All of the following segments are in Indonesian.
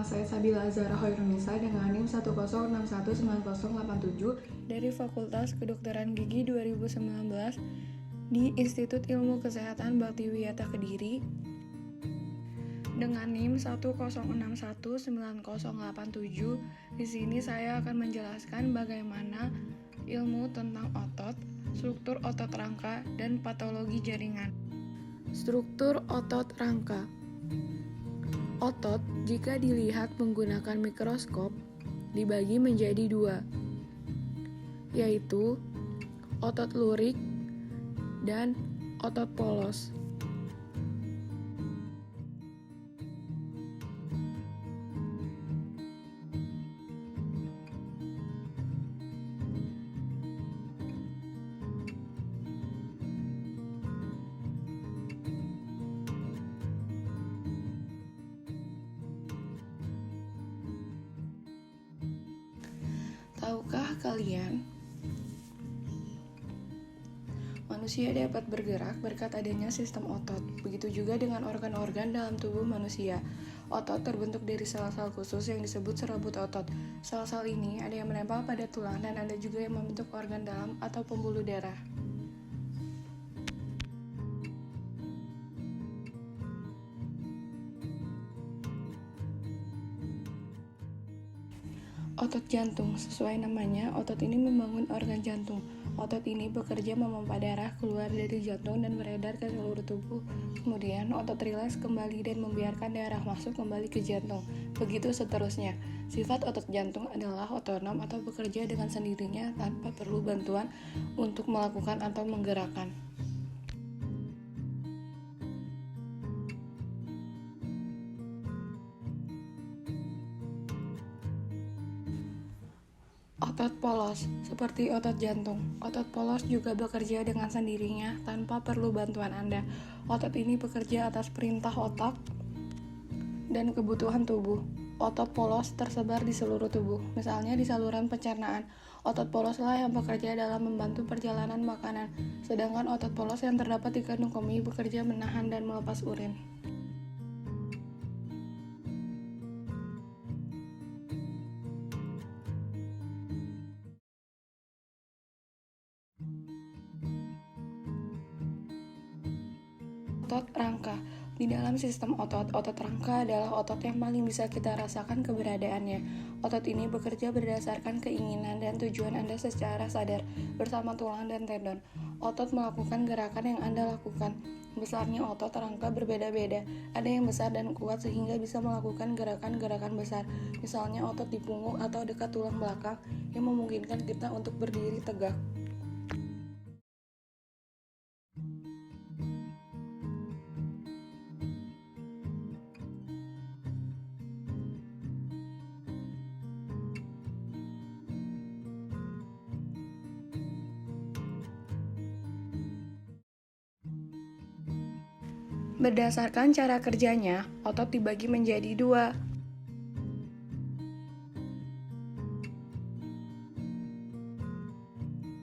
saya Sabila Azhara Hoirunisa dengan NIM 106190087 dari Fakultas Kedokteran Gigi 2019 di Institut Ilmu Kesehatan Baktiwiyata Kediri dengan NIM 106190087. Di sini saya akan menjelaskan bagaimana ilmu tentang otot, struktur otot rangka, dan patologi jaringan. Struktur otot rangka. Otot, jika dilihat menggunakan mikroskop, dibagi menjadi dua, yaitu otot lurik dan otot polos. Tahukah kalian, manusia dapat bergerak berkat adanya sistem otot. Begitu juga dengan organ-organ dalam tubuh manusia. Otot terbentuk dari sel-sel khusus yang disebut serabut otot. Sel-sel ini ada yang menempel pada tulang dan ada juga yang membentuk organ dalam atau pembuluh darah. Otot jantung, sesuai namanya, otot ini membangun organ jantung. Otot ini bekerja memompa darah keluar dari jantung dan beredar ke seluruh tubuh. Kemudian, otot rileks kembali dan membiarkan darah masuk kembali ke jantung. Begitu seterusnya. Sifat otot jantung adalah otonom atau bekerja dengan sendirinya tanpa perlu bantuan untuk melakukan atau menggerakkan. Otot polos, seperti otot jantung. Otot polos juga bekerja dengan sendirinya tanpa perlu bantuan Anda. Otot ini bekerja atas perintah otak dan kebutuhan tubuh. Otot polos tersebar di seluruh tubuh, misalnya di saluran pencernaan. Otot poloslah yang bekerja dalam membantu perjalanan makanan, sedangkan otot polos yang terdapat di kandung kemih bekerja menahan dan melepas urin. Otot rangka. Di dalam sistem otot rangka adalah otot yang paling bisa kita rasakan keberadaannya. Otot ini bekerja berdasarkan keinginan dan tujuan Anda secara sadar, bersama tulang dan tendon. Otot melakukan gerakan yang Anda lakukan. Besarnya otot rangka berbeda-beda. Ada yang besar dan kuat sehingga bisa melakukan gerakan-gerakan besar. Misalnya otot di punggung atau dekat tulang belakang yang memungkinkan kita untuk berdiri tegak. Berdasarkan cara kerjanya, otot dibagi menjadi dua.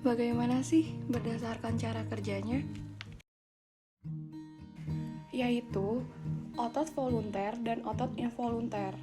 Bagaimana sih berdasarkan cara kerjanya? Yaitu otot volunter dan otot involunter.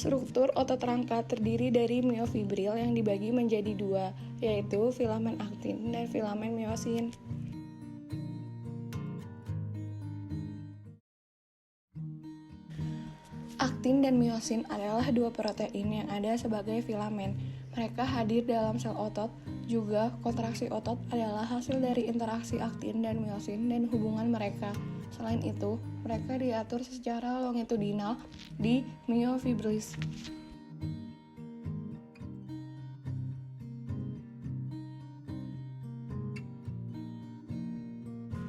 Struktur otot rangka terdiri dari miofibril yang dibagi menjadi dua, yaitu filamen aktin dan filamen miosin. Aktin dan miosin adalah dua protein yang ada sebagai filamen. Mereka hadir dalam sel otot. Juga, kontraksi otot adalah hasil dari interaksi aktin dan miosin dan hubungan mereka. Selain itu, mereka diatur secara longitudinal di miofibrils.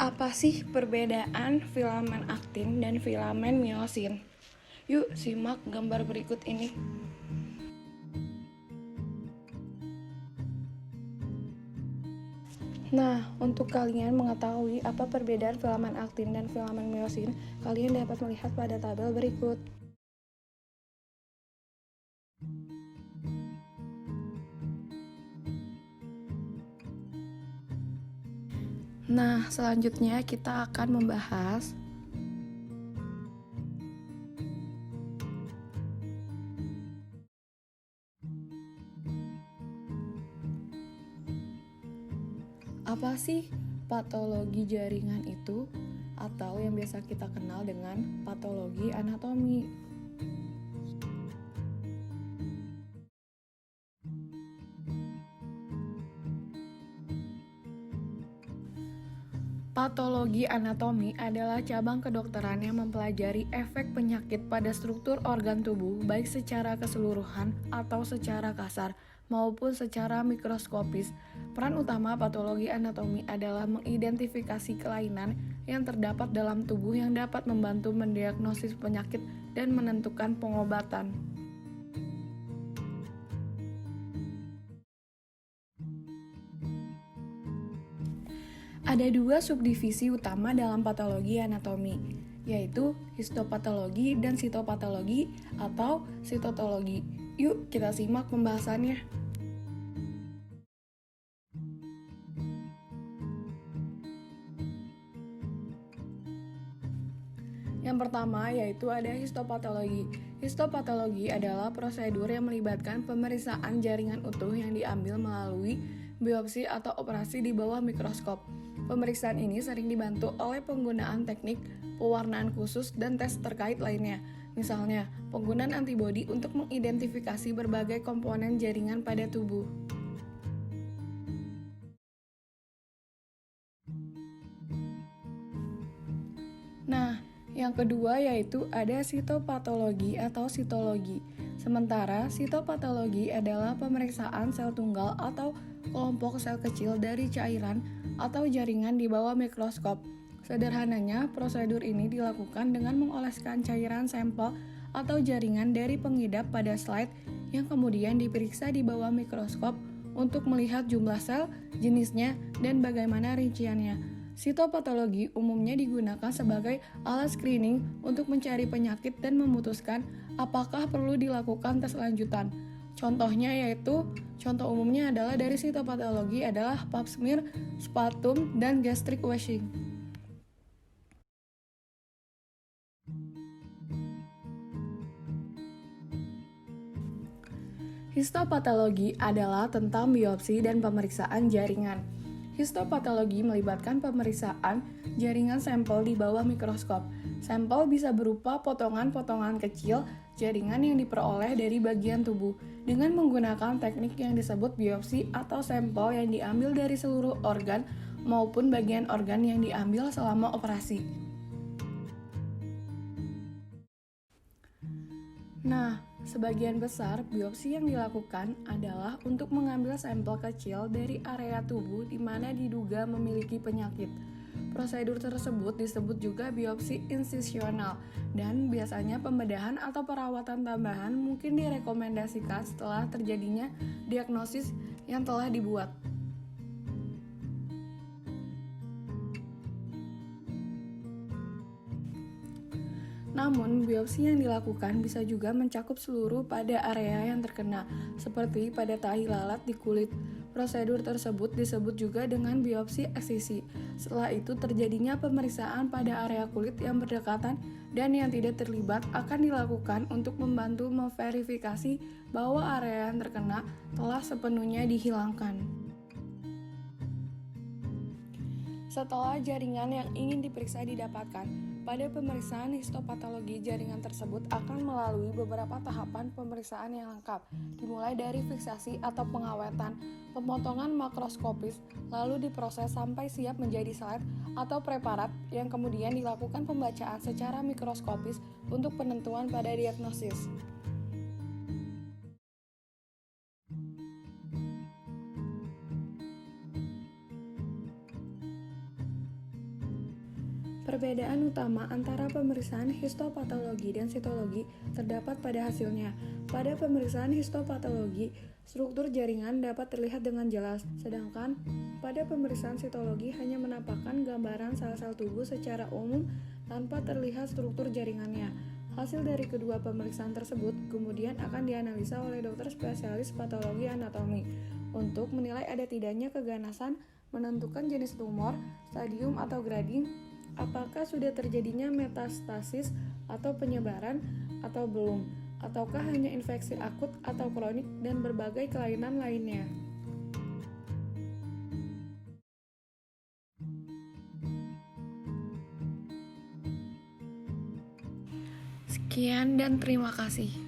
Apa sih perbedaan filamen aktin dan filamen miosin? Yuk simak gambar berikut ini. Nah, untuk kalian mengetahui apa perbedaan filamen aktin dan filamen miosin, kalian dapat melihat pada tabel berikut. Nah, selanjutnya kita akan membahas apa sih patologi jaringan itu, atau yang biasa kita kenal dengan patologi anatomi. Patologi anatomi adalah cabang kedokteran yang mempelajari efek penyakit pada struktur organ tubuh baik secara keseluruhan atau secara kasar maupun secara mikroskopis. Peran utama patologi anatomi adalah mengidentifikasi kelainan yang terdapat dalam tubuh yang dapat membantu mendiagnosis penyakit dan menentukan pengobatan. Ada dua subdivisi utama dalam patologi anatomi, yaitu histopatologi dan sitopatologi atau sitotologi. Yuk kita simak pembahasannya. Yang pertama yaitu ada histopatologi. Histopatologi adalah prosedur yang melibatkan pemeriksaan jaringan utuh yang diambil melalui biopsi atau operasi di bawah mikroskop. Pemeriksaan ini sering dibantu oleh penggunaan teknik pewarnaan khusus dan tes terkait lainnya. Misalnya, penggunaan antibodi untuk mengidentifikasi berbagai komponen jaringan pada tubuh. Nah, yang kedua yaitu ada sitopatologi atau sitologi. Sementara sitopatologi adalah pemeriksaan sel tunggal atau kelompok sel kecil dari cairan atau jaringan di bawah mikroskop. Sederhananya, prosedur ini dilakukan dengan mengoleskan cairan sampel atau jaringan dari pengidap pada slide yang kemudian diperiksa di bawah mikroskop untuk melihat jumlah sel, jenisnya, dan bagaimana rinciannya. Sitopatologi umumnya digunakan sebagai alat screening untuk mencari penyakit dan memutuskan apakah perlu dilakukan tes lanjutan. Contoh umumnya adalah dari sitopatologi adalah pap smear, sputum, dan gastric washing. Histopatologi adalah tentang biopsi dan pemeriksaan jaringan. Histopatologi melibatkan pemeriksaan jaringan sampel di bawah mikroskop. Sampel bisa berupa potongan-potongan kecil jaringan yang diperoleh dari bagian tubuh dengan menggunakan teknik yang disebut biopsi atau sampel yang diambil dari seluruh organ maupun bagian organ yang diambil selama operasi. Nah, sebagian besar biopsi yang dilakukan adalah untuk mengambil sampel kecil dari area tubuh di mana diduga memiliki penyakit. Prosedur tersebut disebut juga biopsi insisional dan biasanya pembedahan atau perawatan tambahan mungkin direkomendasikan setelah terjadinya diagnosis yang telah dibuat. Namun, biopsi yang dilakukan bisa juga mencakup seluruh pada area yang terkena, seperti pada tahi lalat di kulit. Prosedur tersebut disebut juga dengan biopsi eksisi. Setelah itu terjadinya pemeriksaan pada area kulit yang berdekatan dan yang tidak terlibat akan dilakukan untuk membantu memverifikasi bahwa area yang terkena telah sepenuhnya dihilangkan. Setelah jaringan yang ingin diperiksa didapatkan, pada pemeriksaan histopatologi jaringan tersebut akan melalui beberapa tahapan pemeriksaan yang lengkap, dimulai dari fiksasi atau pengawetan, pemotongan makroskopis, lalu diproses sampai siap menjadi slide atau preparat yang kemudian dilakukan pembacaan secara mikroskopis untuk penentuan pada diagnosis. Perbedaan utama antara pemeriksaan histopatologi dan sitologi terdapat pada hasilnya. Pada pemeriksaan histopatologi, struktur jaringan dapat terlihat dengan jelas, sedangkan pada pemeriksaan sitologi hanya menampakkan gambaran sel-sel tubuh secara umum tanpa terlihat struktur jaringannya. Hasil dari kedua pemeriksaan tersebut kemudian akan dianalisa oleh dokter spesialis patologi anatomi untuk menilai ada tidaknya keganasan menentukan jenis tumor, stadium atau grading, apakah sudah terjadinya metastasis atau penyebaran atau belum, ataukah hanya infeksi akut atau kronik dan berbagai kelainan lainnya. Sekian dan terima kasih.